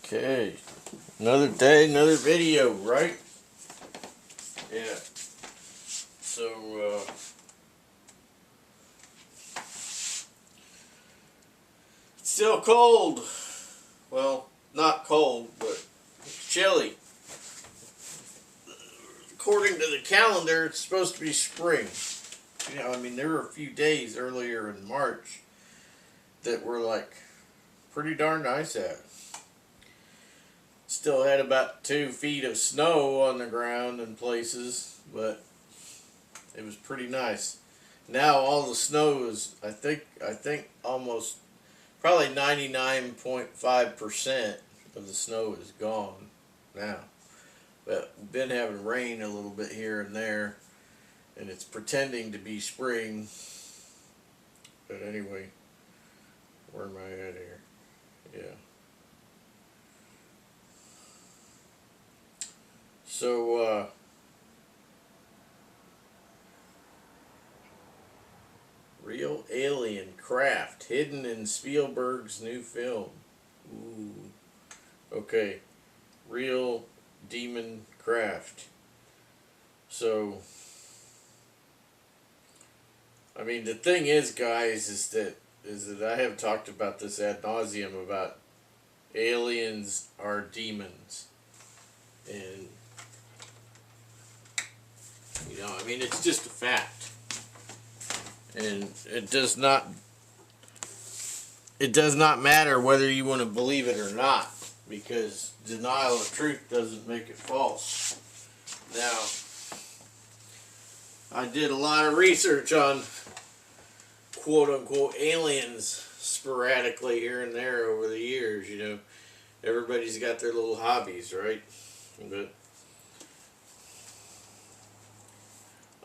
Okay, another day, another video, right? Yeah. So, it's still cold. Well, not cold, but chilly. According to the calendar, it's supposed to be spring. You know, I mean, there were a few days earlier in March that were like pretty darn nice out. Still had about 2 feet of snow on the ground in places, but it was pretty nice. Now all the snow is, I think almost probably 99.5% of the snow is gone now. But we've been having rain a little bit here and there, and it's pretending to be spring. But anyway, where am I at here? Yeah. So, real alien craft hidden in Spielberg's new film. Ooh. Okay. Real demon craft. So, I mean, the thing is, guys, is that I have talked about this ad nauseum about aliens are demons. And, you know, I mean, it's just a fact. And it does not matter whether you want to believe it or not, because denial of truth doesn't make it false. Now, I did a lot of research on quote-unquote aliens sporadically here and there over the years. You know, everybody's got their little hobbies, right? But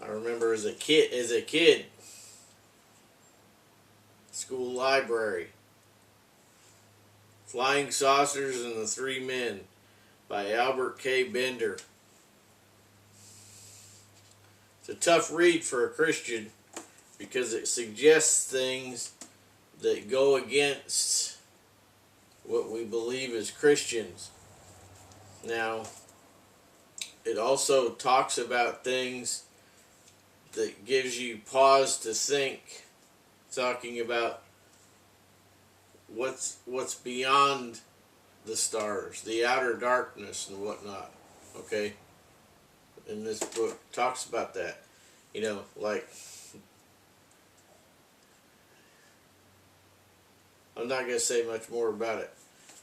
I remember as a kid, school library, Flying Saucers and the Three Men by Albert K. Bender. It's a tough read for a Christian because it suggests things that go against what we believe as Christians. Now, it also talks about things that gives you pause to think, talking about what's beyond the stars, the outer darkness and whatnot. Okay? And this book talks about that. You know, like, I'm not going to say much more about it,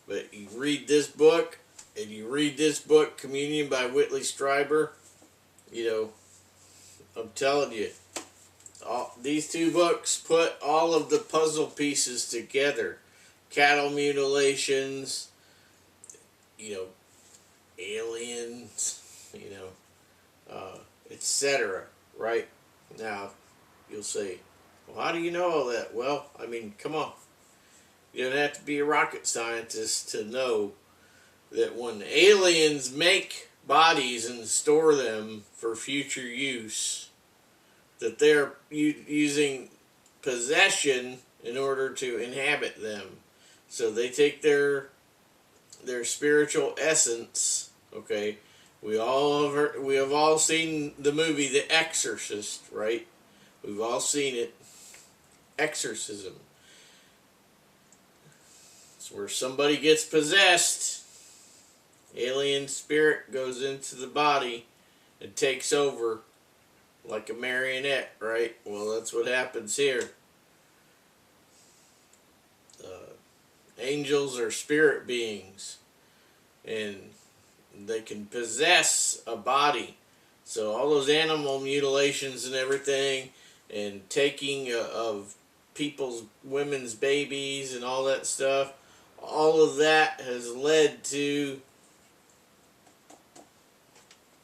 but you read this book, and you read this book, Communion by Whitley Strieber, you know, I'm telling you, these two books put all of the puzzle pieces together. Cattle mutilations, you know, aliens, you know, etc. Right? Now, you'll say, well, how do you know all that? Well, I mean, come on. You don't have to be a rocket scientist to know that when aliens make bodies and store them for future use, that they're using possession in order to inhabit them. So they take their spiritual essence. Okay, we have all seen the movie The Exorcist, right? We've all seen it. Exorcism. It's where somebody gets possessed. Alien spirit goes into the body and takes over like a marionette, right? Well, that's what happens here. Angels are spirit beings, and they can possess a body. So all those animal mutilations and everything, and taking of women's babies and all that stuff, all of that has led to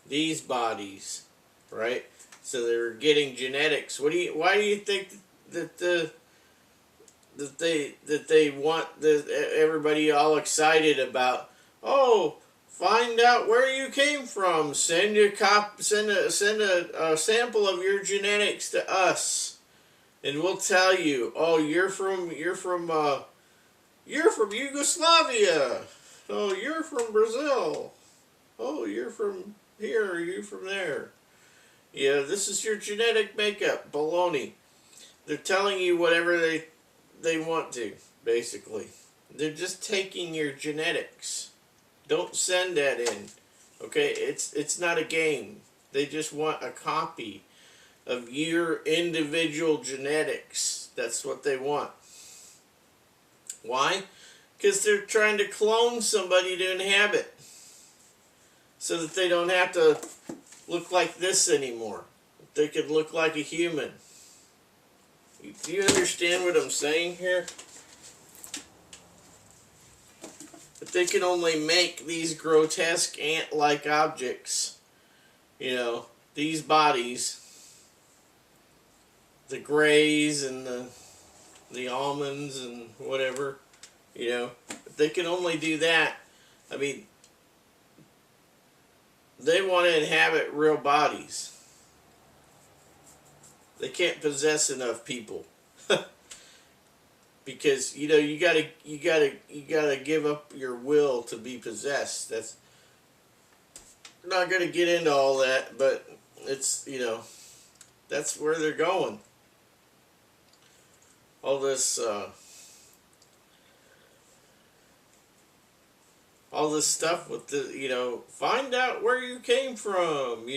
these bodies, right? So they're getting genetics. Why do you think that they want everybody all excited about? Oh, find out where you came from. Send a sample of your genetics to us, and we'll tell you. Oh, you're from Yugoslavia. Oh, you're from Brazil. Oh, you're from here, or you from there. Yeah, this is your genetic makeup. Baloney. They're telling you whatever they want to, basically. They're just taking your genetics. Don't send that in. Okay, it's not a game. They just want a copy of your individual genetics. That's what they want. Why? Because they're trying to clone somebody to inhabit, so that they don't have to look like this anymore. They could look like a human. Do you understand what I'm saying here? But they can only make these grotesque ant-like objects. You know, these bodies, the grays and the almonds and whatever, you know, but they can only do that. I mean, they want to inhabit real bodies. They can't possess enough people. Because you gotta give up your will to be possessed. That's, we're not gonna get into all that, but it's, that's where they're going. All this stuff with the, find out where you came from.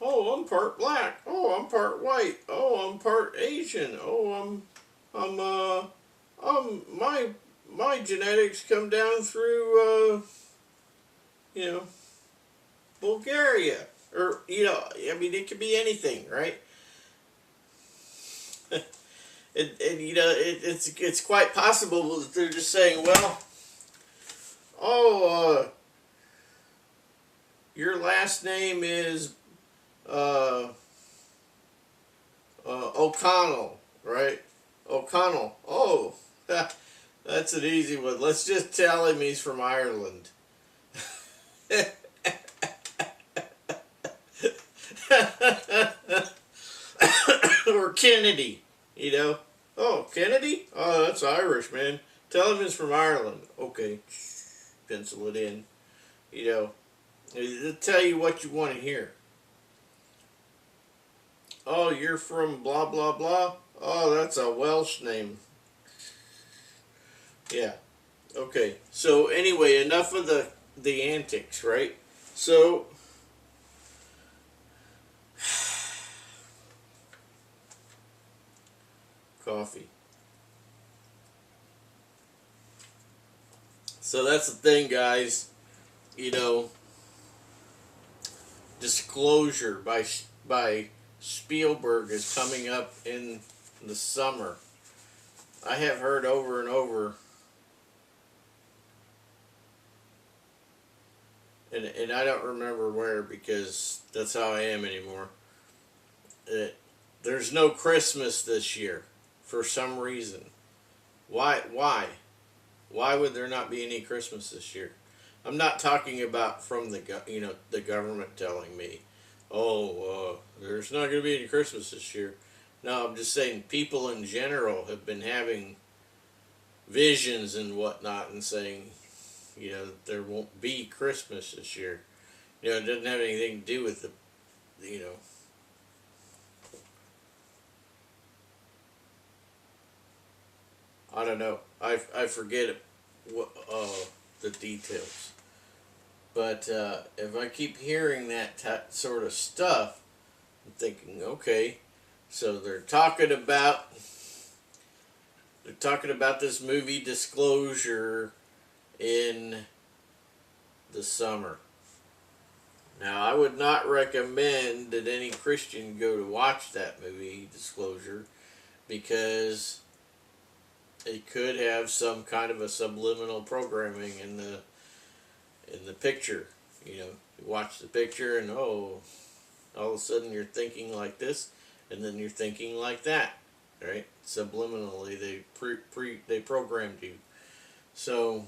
Oh, I'm part black. Oh, I'm part white. Oh, I'm part Asian. Oh, my genetics come down through, you know, Bulgaria. Or, I mean, it could be anything, right? It's quite possible that they're just saying, well, oh, your last name is O'Connell, right? O'Connell. Oh, that's an easy one. Let's just tell him he's from Ireland. Or Kennedy, Oh, Kennedy? Oh, that's Irish, man. Tell him he's from Ireland. Okay, pencil it in. They'll tell you what you want to hear. Oh, you're from blah, blah, blah? Oh, that's a Welsh name. Yeah. Okay. So anyway, enough of the antics, right? So coffee. So that's the thing, guys. Disclosure by Spielberg is coming up in the summer. I have heard over and over, and I don't remember where, because that's how I am anymore. There's no Christmas this year for some reason. Why? Why would there not be any Christmas this year? I'm not talking about from the government telling me, oh, there's not going to be any Christmas this year. No, I'm just saying people in general have been having visions and whatnot and saying, there won't be Christmas this year. It doesn't have anything to do with I don't know. I forget what the details. But if I keep hearing that sort of stuff, I'm thinking, okay, so they're talking about this movie Disclosure in the summer. Now, I would not recommend that any Christian go to watch that movie Disclosure, because it could have some kind of a subliminal programming in the picture. You watch the picture and all of a sudden you're thinking like this, and then you're thinking like that, right? Subliminally, they programmed you. So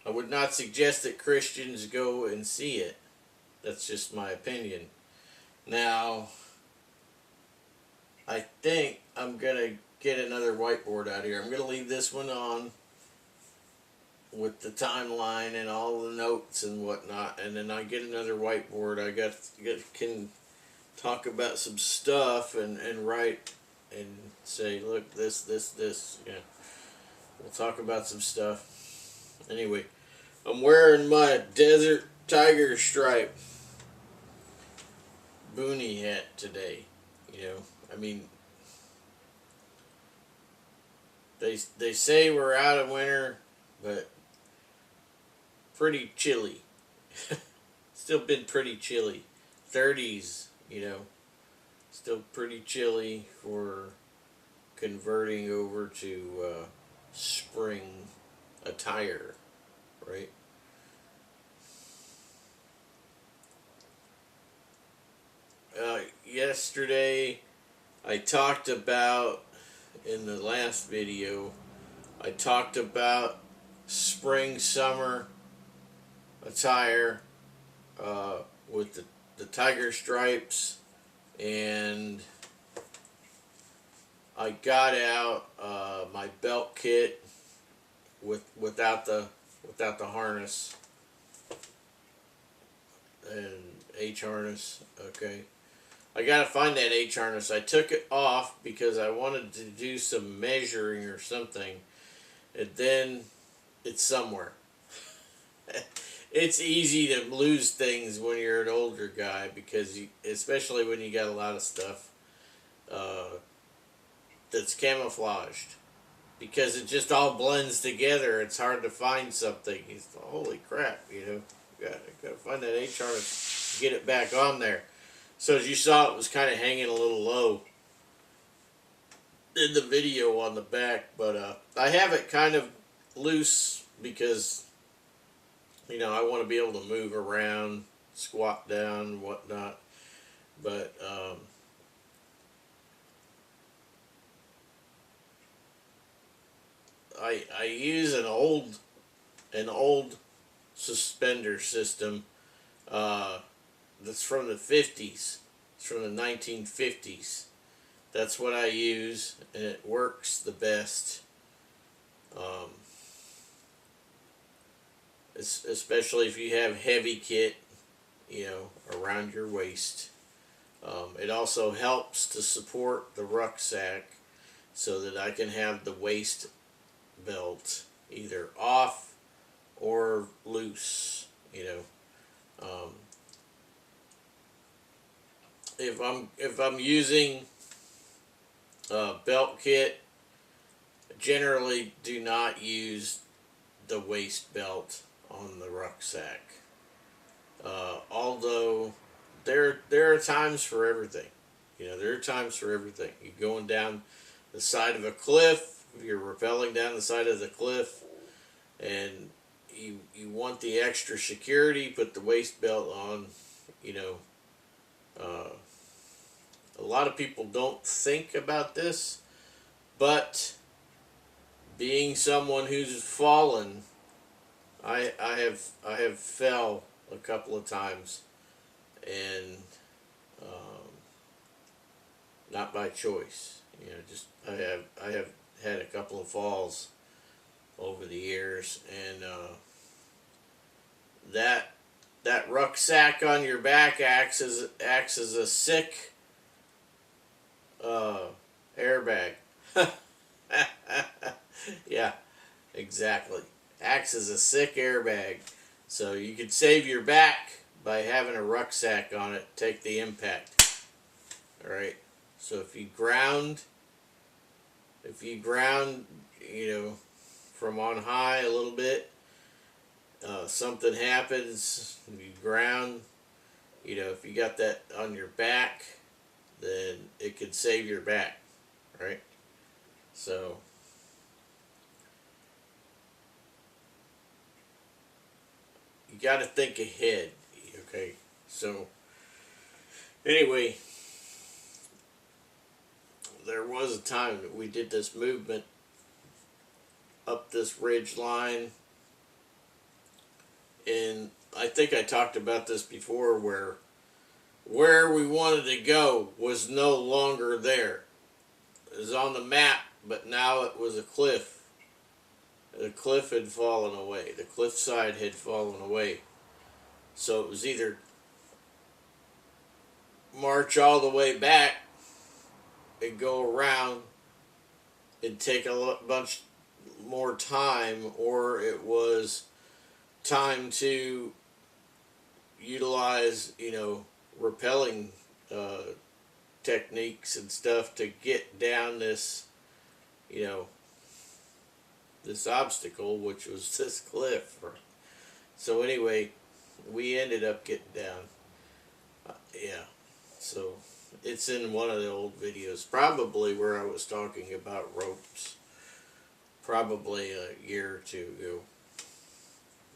I would not suggest that Christians go and see it. That's just my opinion. Now, I think I'm gonna get another whiteboard out here. I'm gonna leave this one on. with the timeline and all the notes and whatnot, and then I get another whiteboard. Can talk about some stuff and write and say, look, this. Yeah, we'll talk about some stuff. Anyway, I'm wearing my Desert Tiger Stripe boonie hat today. You know, I mean, they say we're out of winter, but pretty chilly. Still been pretty chilly. 30s, you know. Still pretty chilly for converting over to spring attire, right? Yesterday, I talked about, in the last video, I talked about spring summer attire with the tiger stripes, and I got out my belt kit without the harness and H harness. Okay, I gotta find that H harness. I took it off because I wanted to do some measuring or something, and then it's somewhere. It's easy to lose things when you're an older guy because especially when you got a lot of stuff that's camouflaged, because it just all blends together. It's hard to find something. It's, holy crap, you know. Gotta find that H harness, get it back on there. So as you saw, it was kind of hanging a little low in the video on the back, but I have it kind of loose because, you know, I want to be able to move around, squat down, whatnot. But I use an old suspender system that's from the 50s. It's from the 1950s. That's what I use, and it works the best. Especially if you have heavy kit, you know, around your waist. It also helps to support the rucksack so that I can have the waist belt either off or loose, you know. If I'm using a belt kit, generally do not use the waist belt on the rucksack. Although there are times for everything. You know, there are times for everything. You're going down the side of a cliff, you're rappelling down the side of the cliff, and you want the extra security, put the waist belt on, you know. A lot of people don't think about this, but being someone who's fallen, I have fell a couple of times, and not by choice. You know, just I have had a couple of falls over the years, and that rucksack on your back acts as a sick airbag. Yeah, exactly. Acts as a sick airbag. So you could save your back by having a rucksack on it. Take the impact. All right. So if you ground, you know, from on high a little bit, something happens, you ground, you know, if you got that on your back, then it could save your back, right? So you got to think ahead, okay? So anyway, there was a time that we did this movement up this ridge line, and I think I talked about this before, where we wanted to go was no longer there. It was on the map, but now it was a cliff. the cliff had fallen away. The cliffside had fallen away. So it was either march all the way back and go around and take a bunch more time, or it was time to utilize, rappelling techniques and stuff to get down this, this obstacle, which was this cliff. So anyway, we ended up getting down. Yeah, so it's in one of the old videos, probably where I was talking about ropes, probably a year or two ago.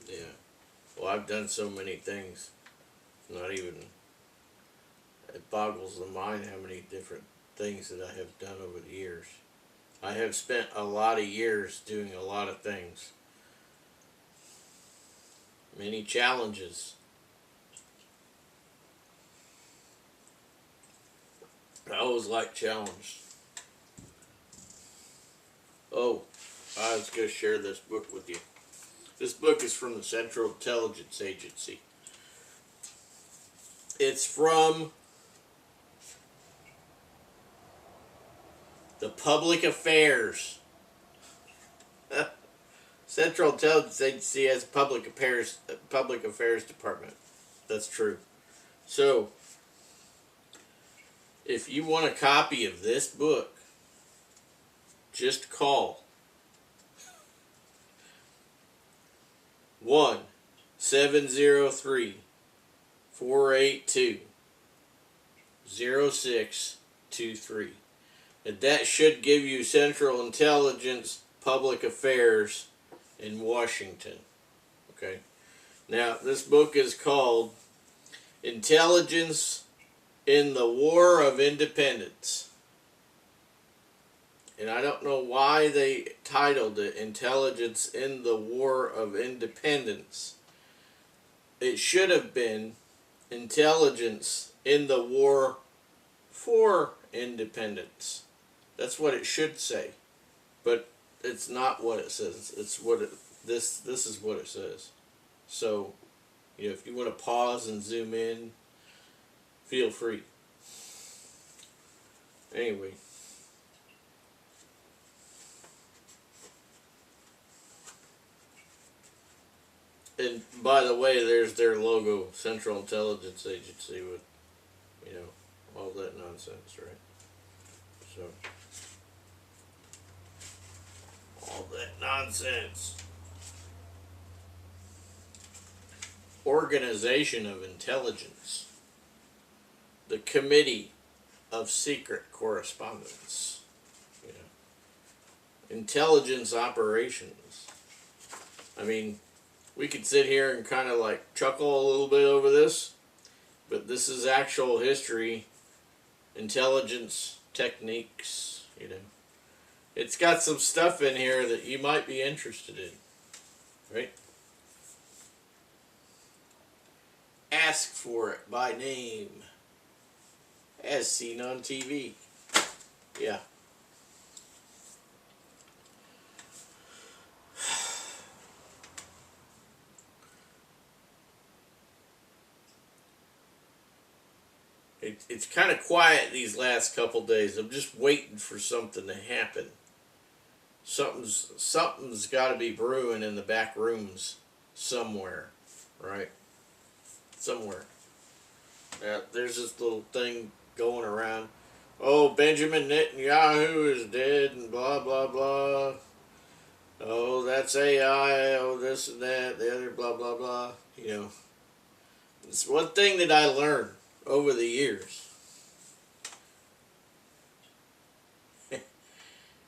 Yeah. Well, I've done so many things, not even, it boggles the mind how many different things that I have done over the years. I have spent a lot of years doing a lot of things. Many challenges. I always like challenge. Oh, I was going to share this book with you. This book is from the Central Intelligence Agency. It's from the Public Affairs. Central Intelligence Agency has a public affairs department. That's true. So, if you want a copy of this book, just call 1-703-482-0623. And that should give you Central Intelligence Public Affairs in Washington. Okay. Now, this book is called Intelligence in the War of Independence. And I don't know why they titled it Intelligence in the War of Independence. It should have been Intelligence in the War for Independence. That's what it should say. But it's not what it says. It's what this is what it says. So, if you want to pause and zoom in, feel free. Anyway. And by the way, there's their logo, Central Intelligence Agency, with, all that nonsense, right? So, all that nonsense. Organization of Intelligence. The Committee of Secret Correspondence. Intelligence operations. I mean, we could sit here and kind of like chuckle a little bit over this, but this is actual history, intelligence techniques, It's got some stuff in here that you might be interested in, right? Ask for it by name, as seen on TV. Yeah. It's kind of quiet these last couple days. I'm just waiting for something to happen. Something's got to be brewing in the back rooms somewhere, right? Somewhere. There's this little thing going around. Oh, Benjamin Netanyahu is dead and blah, blah, blah. Oh, that's AI. Oh, this and that. The other blah, blah, blah. It's one thing that I learned over the years.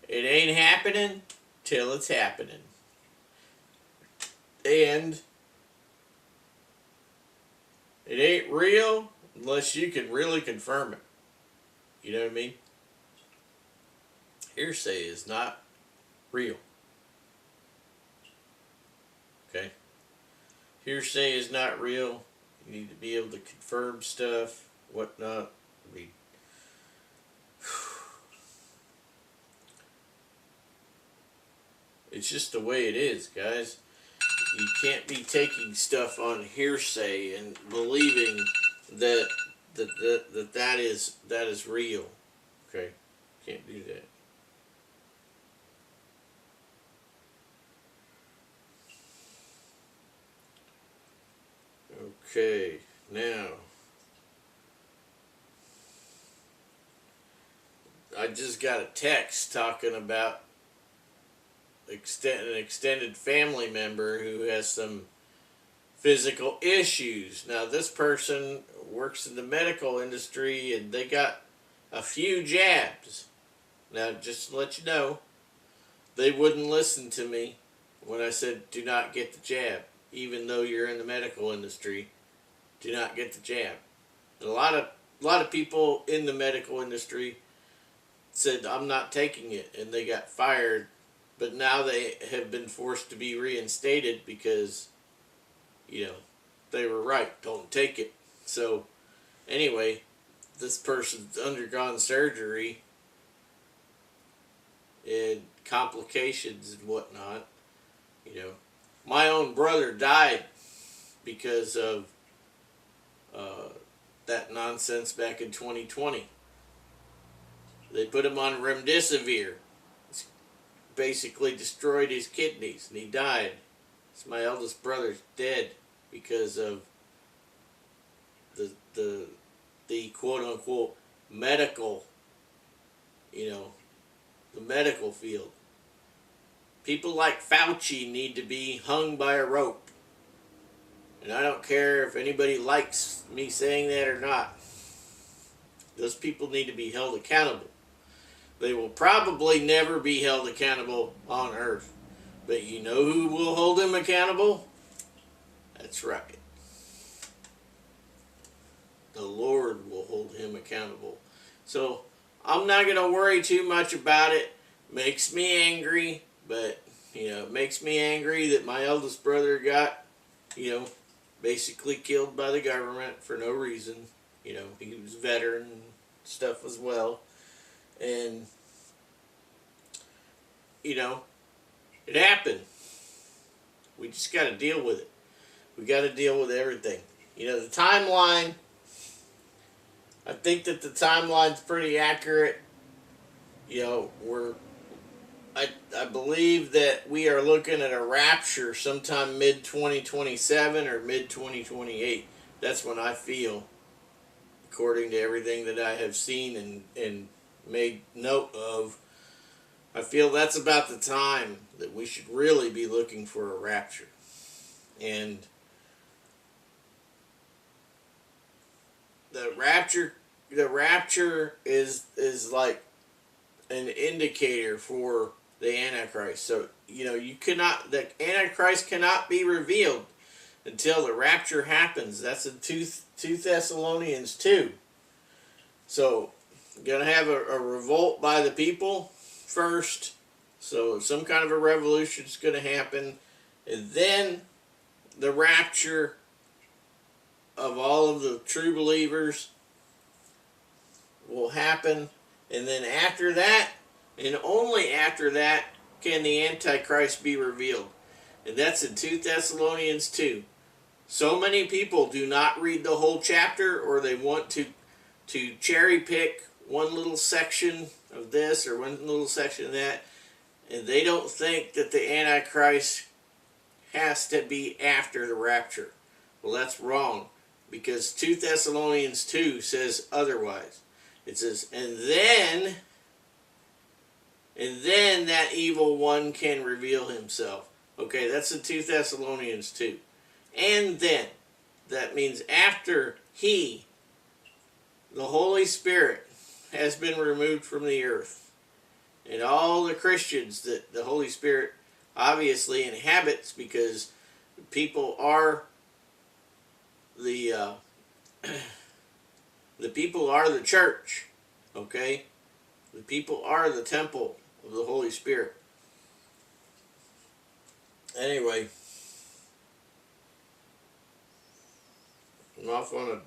It ain't happening till it's happening. And it ain't real unless you can really confirm it. You know what I mean? Hearsay is not real. Okay? Hearsay is not real. You need to be able to confirm stuff, whatnot. It's just the way it is, guys. You can't be taking stuff on hearsay and believing that that is real. Okay, can't do that. Okay, now I just got a text talking about an extended family member who has some physical issues. Now, this person works in the medical industry and they got a few jabs. Now, just to let you know, they wouldn't listen to me when I said do not get the jab. Even though you're in the medical industry, do not get the jab. And a lot of people in the medical industry said I'm not taking it, and they got fired. But now they have been forced to be reinstated because, you know, they were right. Don't take it. So, anyway, this person's undergone surgery and complications and whatnot. You know, my own brother died because of that nonsense back in 2020. They put him on remdesivir. It's basically destroyed his kidneys, and he died. So my eldest brother's dead because of the quote unquote medical, you know, the medical field. People like Fauci need to be hung by a rope. And I don't care if anybody likes me saying that or not. Those people need to be held accountable. They will probably never be held accountable on earth. But you know who will hold them accountable? That's right. The Lord will hold him accountable. So I'm not going to worry too much about it. Makes me angry, but you know, it makes me angry that my eldest brother got, you know, basically killed by the government for no reason. You know, he was a veteran and stuff as well. And, you know, it happened. We just got to deal with it. We got to deal with everything. You know, the timeline, I think that the timeline's pretty accurate. You know, I believe that we are looking at a rapture sometime mid-2027 or mid-2028. That's when I feel, according to everything that I have seen and made note of. I feel that's about the time that we should really be looking for a rapture. And the rapture is like an indicator for the Antichrist. So, you know, the Antichrist cannot be revealed until the rapture happens. That's in 2 Thessalonians 2. So, you're going to have a revolt by the people first. So, some kind of a revolution is going to happen. And then the rapture of all of the true believers will happen. And then after that, and only after that, can the Antichrist be revealed. And that's in 2 Thessalonians 2. So many people do not read the whole chapter, or they want to cherry pick one little section of this or one little section of that, and they don't think that the Antichrist has to be after the rapture. Well, that's wrong, because 2 Thessalonians 2 says otherwise. It says, and then that evil one can reveal himself. Okay, that's in 2 Thessalonians 2. And then, that means after the Holy Spirit, has been removed from the earth. And all the Christians that the Holy Spirit obviously inhabits, because people are the people are the church. Okay? The people are the temple of the Holy Spirit. Anyway, I'm off on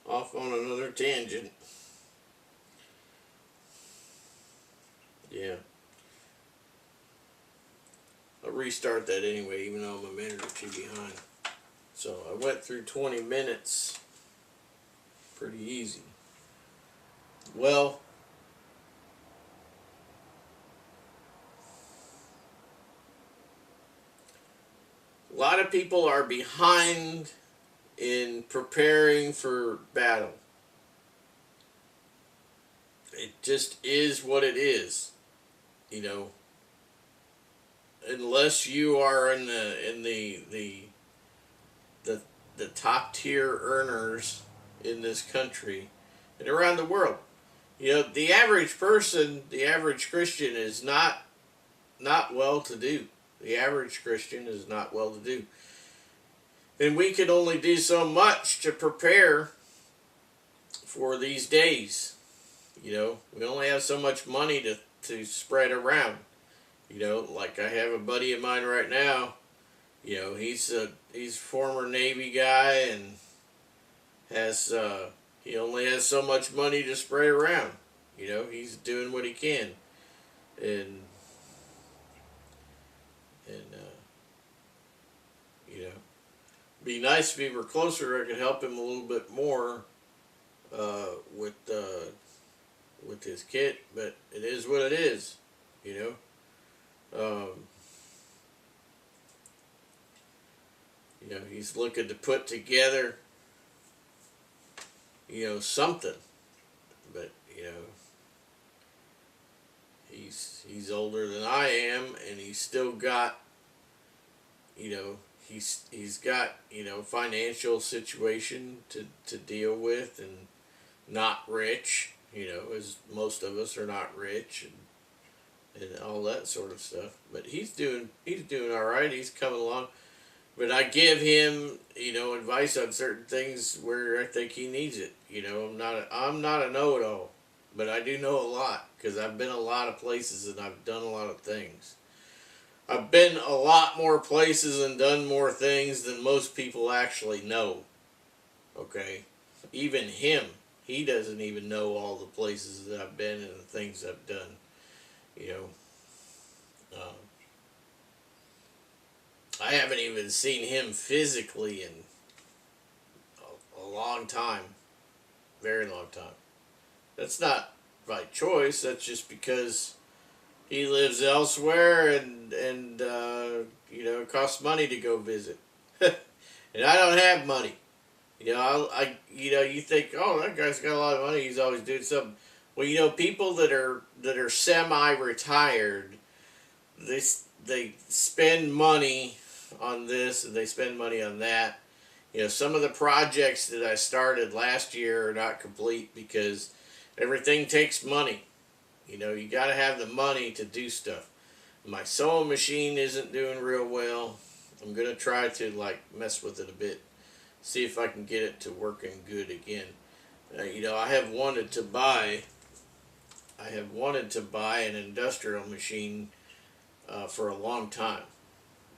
another tangent. Yeah. restart that anyway, even though I'm a minute or two behind. So I went through 20 minutes pretty easy. Well, a lot of people are behind in preparing for battle. It just is what it is, you know. Unless you are in the the top tier earners in this country and around the world. You know, the average person, the average Christian is not well to do. The average Christian is not well to do. And we can only do so much to prepare for these days. You know, we only have so much money to spread around. You know, like I have a buddy of mine right now. You know, he's a former Navy guy and has he only has so much money to spread around. You know, he's doing what he can, and you know, be nice if he were closer. I could help him a little bit more with his kit, but it is what it is. You know. You know, he's looking to put together, you know, something, but you know, he's older than I am, and he's still got, you know, he's got, you know, financial situation to deal with, and not rich, you know, as most of us are not rich, and all that sort of stuff. But he's doing all right. He's coming along. But I give him, you know, advice on certain things where I think he needs it. You know, I'm not a know-it-all, but I do know a lot because I've been a lot of places and I've done a lot of things. I've been a lot more places and done more things than most people actually know. Okay, even him, he doesn't even know all the places that I've been and the things I've done. You know. I haven't even seen him physically in a long time. Very long time. That's not by choice. That's just because he lives elsewhere and you know, it costs money to go visit. And I don't have money. You know, you know, you think, oh, that guy's got a lot of money. He's always doing something. Well, you know, people that are semi-retired, they spend money on this and they spend money on that. You know, some of the projects that I started last year are not complete because everything takes money. You know, you got to have the money to do stuff. My sewing machine isn't doing real well. I'm going to try to like mess with it a bit, see if I can get it to working good again. You know, I have wanted to buy an industrial machine for a long time.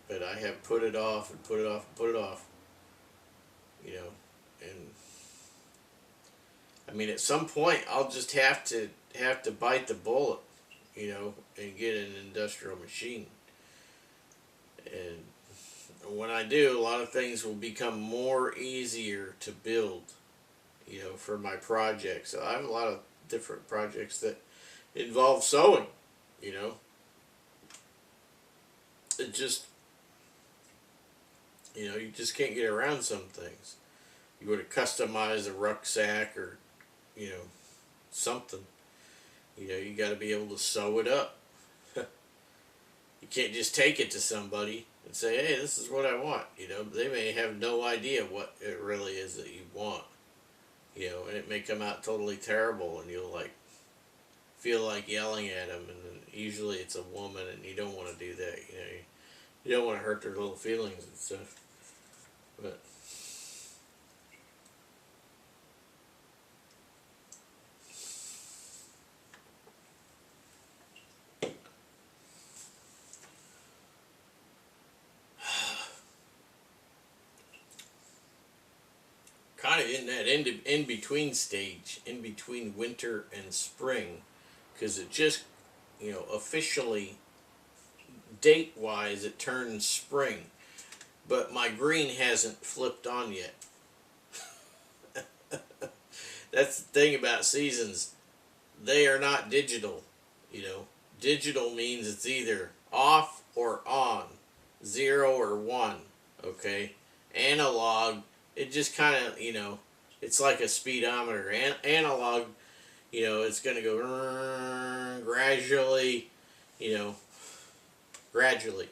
But I have put it off and put it off and put it off. You know, and I mean, at some point, I'll just have to bite the bullet, you know, and get an industrial machine. And when I do, a lot of things will become more easier to build, you know, for my projects. So I have a lot of different projects that involve sewing, you know. It just, you know, you just can't get around some things. You would have customized a rucksack or, you know, something. You know, you got to be able to sew it up. You can't just take it to somebody and say, hey, this is what I want. You know, they may have no idea what it really is that you want. You know, and it may come out totally terrible and you'll like feel like yelling at them. And then usually it's a woman and you don't want to do that. You know, you don't want to hurt their little feelings and stuff. But kind of in that in-between stage, in between winter and spring, because it just, you know, officially date-wise, it turns spring. But my green hasn't flipped on yet. That's the thing about seasons. They are not digital, you know. Digital means it's either off or on, 0 or 1, okay? Analog, it just kind of, you know, it's like a speedometer. Analog, you know, it's going to go gradually, you know, gradually.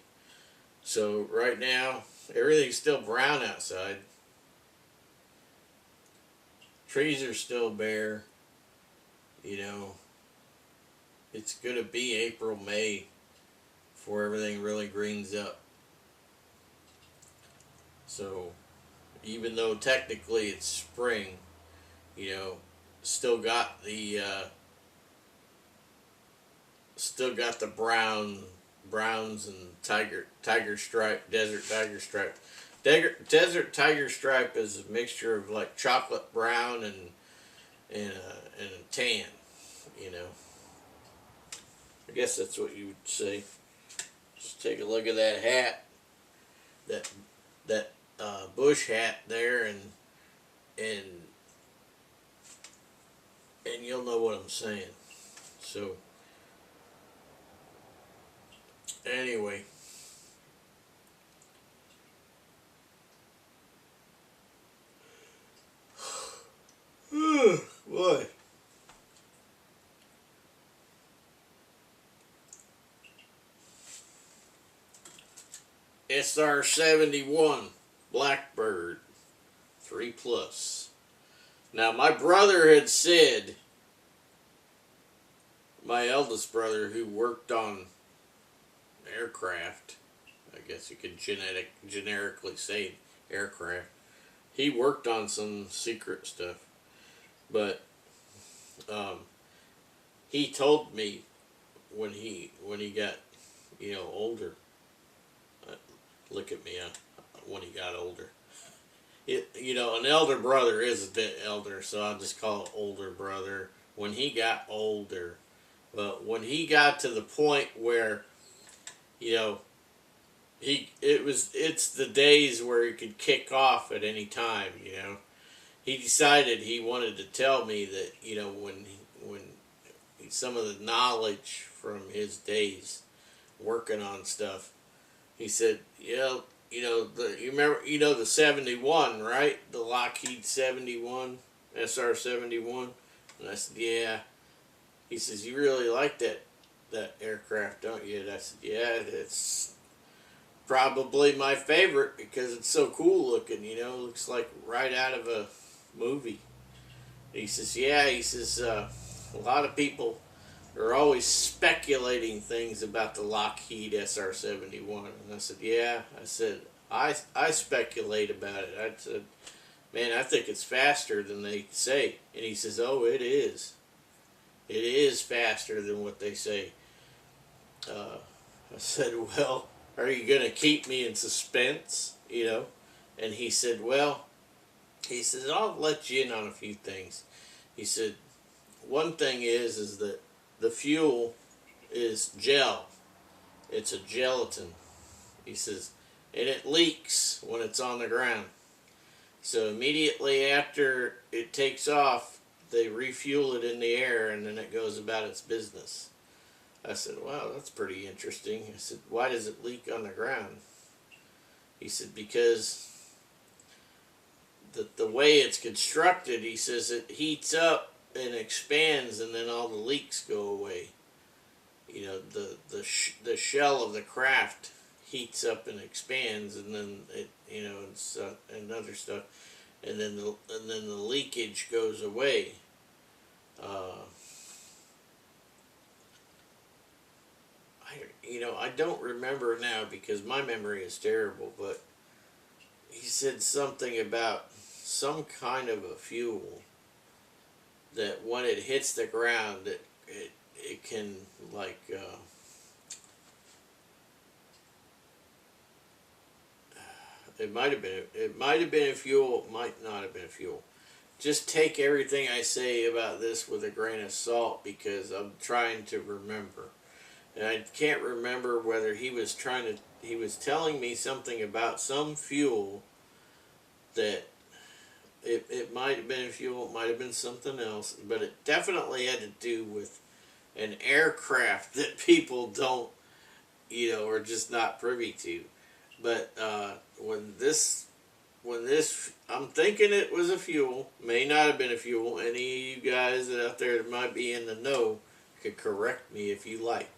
So right now, everything's still brown outside. Trees are still bare, you know. It's going to be April, May before everything really greens up. So even though technically it's spring, you know, still got the browns and tiger stripe, desert tiger stripe. Desert tiger stripe is a mixture of like chocolate brown and a tan, you know. I guess that's what you would say. Just take a look at that hat, that bush hat there, and you'll know what I'm saying. So anyway, boy, SR-71 Blackbird 3+. Now my brother had said, my eldest brother who worked on aircraft, I guess you could generically say aircraft, he worked on some secret stuff, but he told me when he got, you know, older, look at me when he got older. You know, an elder brother is a bit elder, so I'll just call it older brother. When he got older, but when he got to the point where, you know, it's the days where he could kick off at any time, you know. He decided he wanted to tell me that, you know, when some of the knowledge from his days working on stuff, he said, yeah, you know, you remember, you know, the 71, right? The Lockheed 71, SR-71. And I said, yeah. He says, you really like that aircraft, don't you? And I said, yeah, it's probably my favorite because it's so cool looking, you know, looks like right out of a movie. He says, yeah, he says, a lot of people are always speculating things about the Lockheed SR-71. And I said, yeah, I said, I speculate about it. I said, man, I think it's faster than they say. And he says, oh, it is. It is faster than what they say. I said, well, are you going to keep me in suspense, you know? And he said, well, he says, I'll let you in on a few things. He said, one thing is that the fuel is gel. It's a gelatin. He says, and it leaks when it's on the ground. So immediately after it takes off, they refuel it in the air and then it goes about its business. I said, wow, that's pretty interesting. I said, why does it leak on the ground? He said, because the way it's constructed, he says, it heats up and expands and then all the leaks go away. You know, the shell of the craft heats up and expands, and then it, you know, it's and other stuff, and then the leakage goes away. I don't remember now because my memory is terrible, but he said something about some kind of a fuel that when it hits the ground, it can, like, it might have been a fuel, it might not have been a fuel. Just take everything I say about this with a grain of salt because I'm trying to remember. And I can't remember whether he was telling me something about some fuel that it might have been fuel, it might have been something else, but it definitely had to do with an aircraft that people don't, are just not privy to. But when this, I'm thinking it was a fuel, may not have been a fuel. Any of you guys that out there that might be in the know could correct me if you like.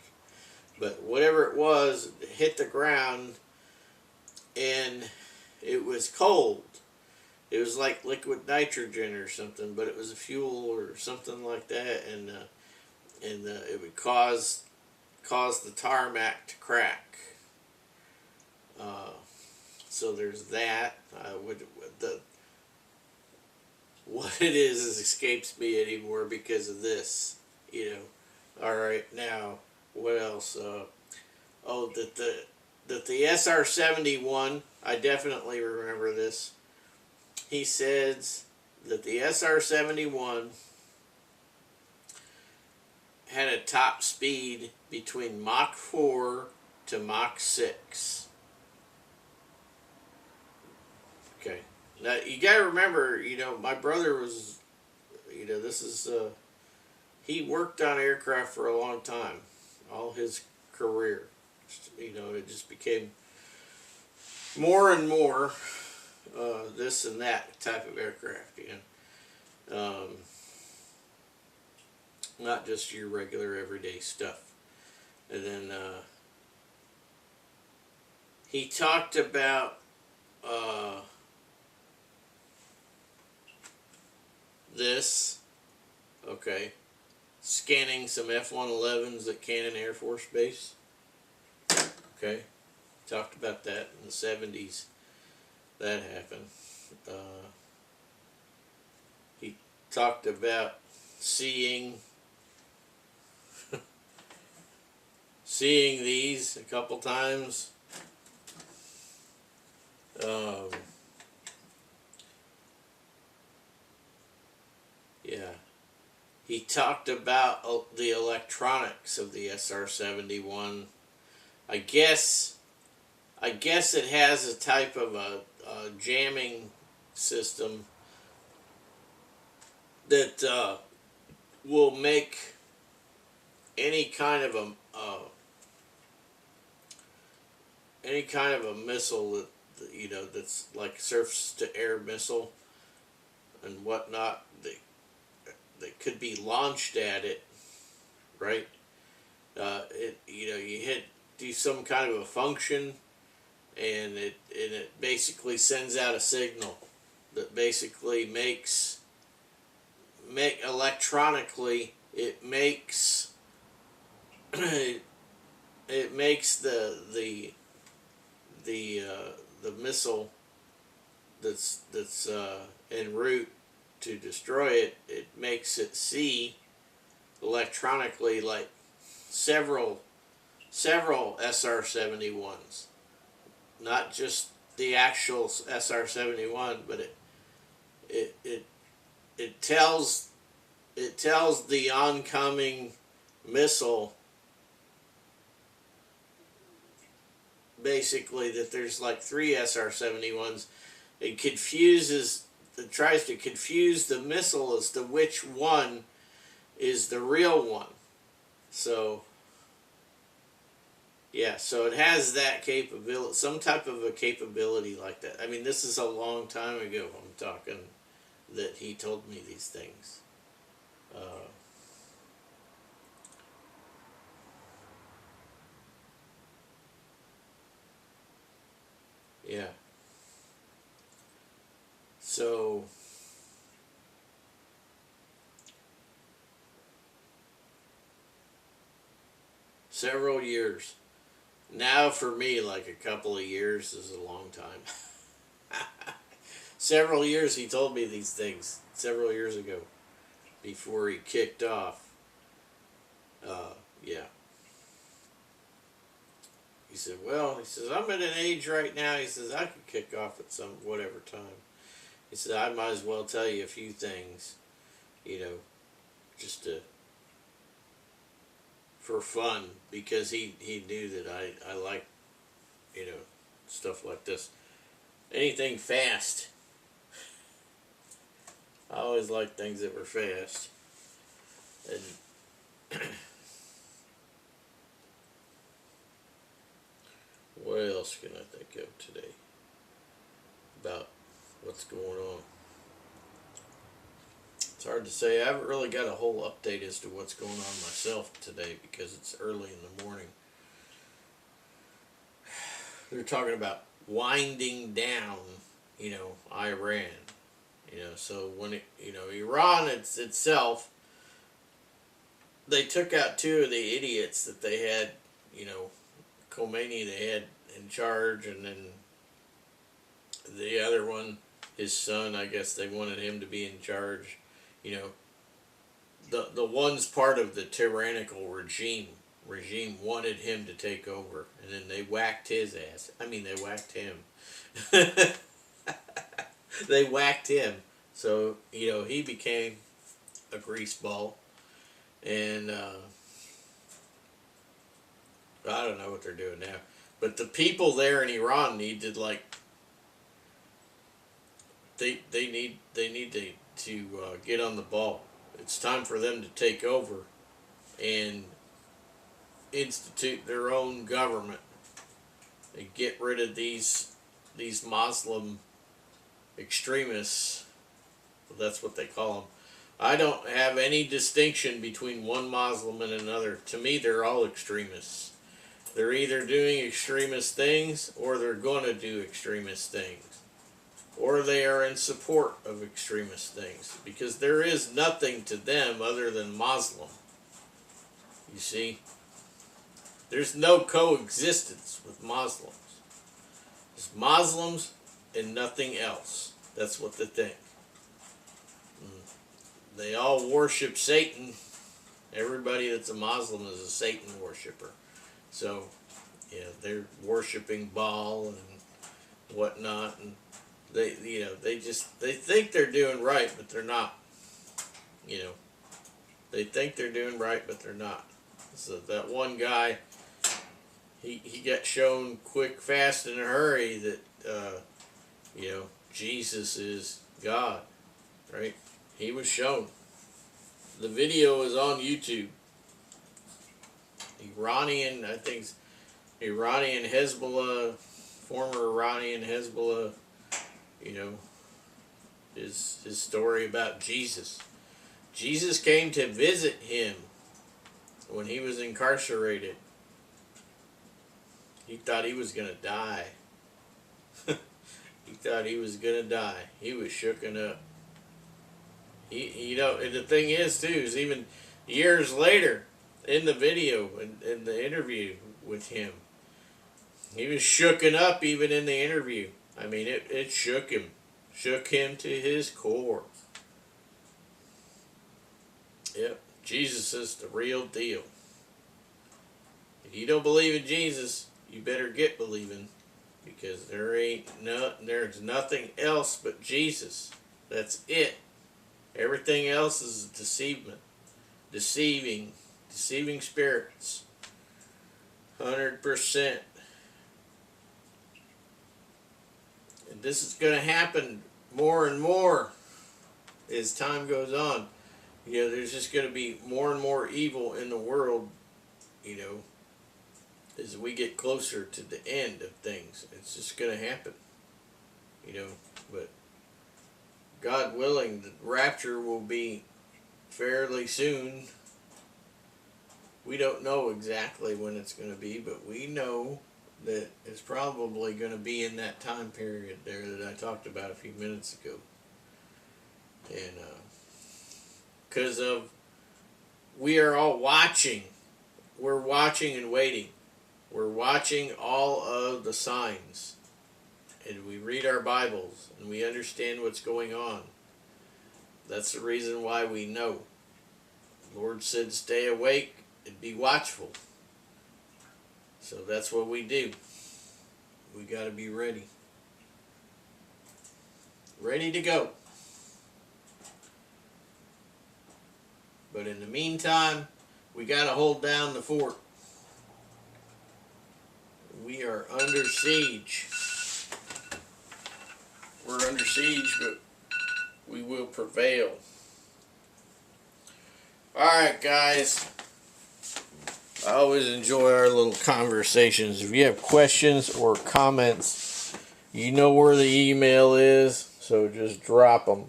But whatever it was, it hit the ground, and it was cold. It was like liquid nitrogen or something, but it was a fuel or something like that, and it would cause the tarmac to crack. So there's that. What it is escapes me anymore because of this. All right, now what else? That the SR-71. I definitely remember this. He says that the SR-71 had a top speed between Mach 4 to Mach 6. Okay. Now, you gotta remember, my brother was, this is, he worked on aircraft for a long time. All his career. It just became more and more this and that type of aircraft, not just your regular everyday stuff. And then he talked about this, okay, scanning some F-111s at Cannon Air Force Base. Okay, talked about that in the 70s. That happened. He talked about seeing these a couple times. Yeah. He talked about the electronics of the SR-71. I guess it has a type of a jamming system that will make any kind of a missile that's like surface to air missile and whatnot that could be launched at it, right? You do some kind of a function, and it basically sends out a signal that basically electronically it makes it makes the missile that's en route to destroy it. It makes it see electronically like several SR-71s, not just the actual SR-71, but it tells the oncoming missile basically that there's like 3 SR-71s. It tries to confuse the missile as to which one is the real one. So yeah, so it has that capability, some type of a capability like that. I mean, this is a long time ago, I'm talking, that he told me these things. Yeah. So several years. Now for me, like a couple of years is a long time. Several years he told me these things, several years ago, before he kicked off. Yeah. He said, well, I'm at an age right now, he says, I could kick off at some whatever time. He said, I might as well tell you a few things, just to for fun because he knew that I like, you know, stuff like this. Anything fast. I always liked things that were fast. And what else can I think of today about what's going on? It's hard to say. I haven't really got a whole update as to what's going on myself today because it's early in the morning. They're talking about winding down, you know, Iran. You know, so when it, you know, Iran itself, they took out two of the idiots that they had, you know, Khomeini they had in charge, and then the other one, his son, I guess they wanted him to be in charge. You know, the one's part of the tyrannical regime wanted him to take over, and then they whacked his ass. I mean, they whacked him. They whacked him. So, you know, he became a greaseball. And I don't know what they're doing now. But the people there in Iran need to, like, they need to get on the ball. It's time for them to take over and institute their own government and get rid of these Muslim extremists. That's what they call them. I don't have any distinction between one Muslim and another. To me, they're all extremists. They're either doing extremist things or they're going to do extremist things. Or they are in support of extremist things. Because there is nothing to them other than Muslim. You see? There's no coexistence with Muslims. It's Muslims and nothing else. That's what they think. They all worship Satan. Everybody that's a Muslim is a Satan worshiper. So, yeah, they're worshiping Baal and whatnot, and they, you know, they think they're doing right, but they're not. You know, they think they're doing right, but they're not. So that one guy, he got shown quick, fast, in a hurry that, you know, Jesus is God, right? He was shown. The video is on YouTube. Iranian, I think, Iranian Hezbollah, former Iranian Hezbollah, you know, his story about Jesus. Jesus came to visit him when he was incarcerated. He thought he was going to die. He thought he was going to die. He was shooken up. You know, and the thing is, too, is even years later, in the video, in the interview with him, he was shooken up even in the interview. I mean, it shook him. Shook him to his core. Yep, Jesus is the real deal. If you don't believe in Jesus, you better get believing, because there's nothing else but Jesus. That's it. Everything else is deceivement, deceiving spirits. 100%. And this is going to happen more and more as time goes on. You know, there's just going to be more and more evil in the world, you know, as we get closer to the end of things. It's just going to happen, you know, but God willing, the rapture will be fairly soon. We don't know exactly when it's going to be, but we know that it's probably going to be in that time period there that I talked about a few minutes ago. And because of, we are all watching. We're watching and waiting. We're watching all of the signs. And we read our Bibles, and we understand what's going on. That's the reason why we know. The Lord said, stay awake and be watchful. So that's what we do. We got to be ready. Ready to go. But in the meantime, We gotta hold down the fort. We are under siege. We're under siege, but we will prevail. Alright, guys. I always enjoy our little conversations. If you have questions or comments, you know where the email is, so just drop them.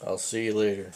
I'll see you later.